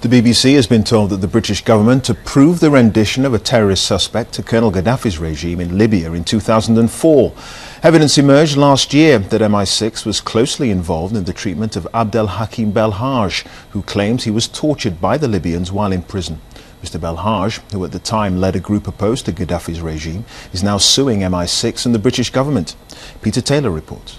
The BBC has been told that the British government approved the rendition of a terrorist suspect to Colonel Gaddafi's regime in Libya in 2004. Evidence emerged last year that MI6 was closely involved in the treatment of Belhadj, who claims he was tortured by the Libyans while in prison. Mr. Belhadj, who at the time led a group opposed to Gaddafi's regime, is now suing MI6 and the British government. Peter Taylor reports.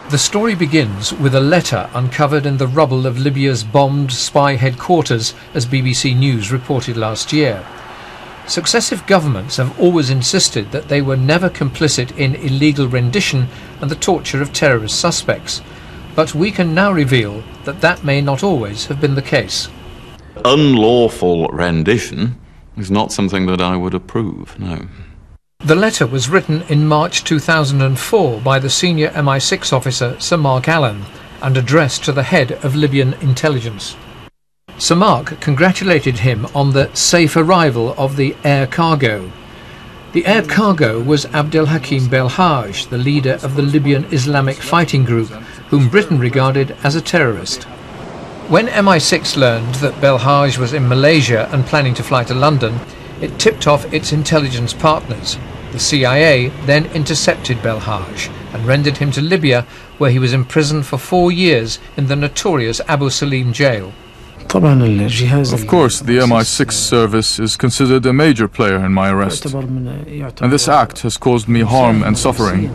The story begins with a letter uncovered in the rubble of Libya's bombed spy headquarters, as BBC News reported last year. Successive governments have always insisted that they were never complicit in illegal rendition and the torture of terrorist suspects. But we can now reveal that that may not always have been the case. Unlawful rendition is not something that I would approve, no. The letter was written in March 2004 by the senior MI6 officer Sir Mark Allen and addressed to the head of Libyan intelligence. Sir Mark congratulated him on the safe arrival of the air cargo. The air cargo was Belhadj, the leader of the Libyan Islamic fighting group, whom Britain regarded as a terrorist. When MI6 learned that Belhadj was in Malaysia and planning to fly to London, it tipped off its intelligence partners. The CIA then intercepted Belhadj and rendered him to Libya, where he was imprisoned for 4 years in the notorious Abu Salim jail. Of course, the MI6 service is considered a major player in my arrest, and this act has caused me harm and suffering.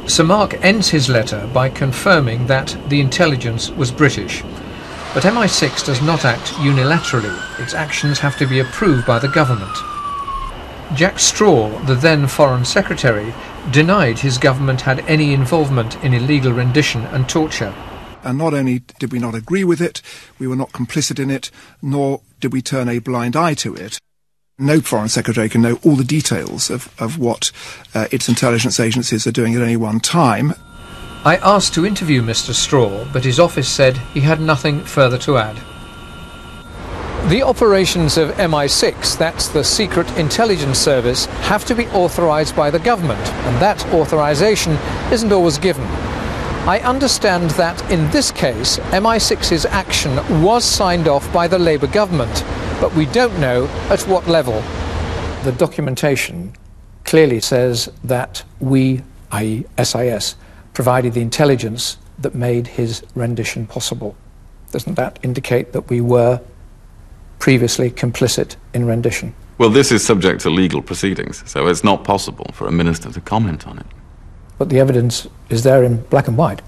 Sir Mark ends his letter by confirming that the intelligence was British. But MI6 does not act unilaterally. Its actions have to be approved by the government. Jack Straw, the then Foreign Secretary, denied his government had any involvement in illegal rendition and torture. And not only did we not agree with it, we were not complicit in it, nor did we turn a blind eye to it. No Foreign Secretary can know all the details of what its intelligence agencies are doing at any one time. I asked to interview Mr. Straw, but his office said he had nothing further to add. The operations of MI6, that's the Secret Intelligence Service, have to be authorised by the government, and that authorisation isn't always given. I understand that in this case, MI6's action was signed off by the Labour government, but we don't know at what level. The documentation clearly says that we, i.e. SIS, provided the intelligence that made his rendition possible. Doesn't that indicate that we were previously complicit in rendition? Well, this is subject to legal proceedings, so it's not possible for a minister to comment on it. But the evidence is there in black and white.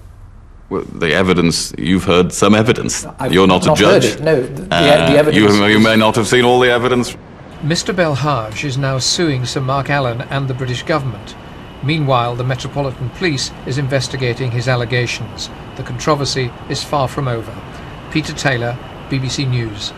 Well, the evidence, you've heard some evidence. You're not a judge. Heard it. No, the evidence. You may not have seen all the evidence. Mr. Belhadj is now suing Sir Mark Allen and the British government. Meanwhile, the Metropolitan Police is investigating his allegations. The controversy is far from over. Peter Taylor, BBC News.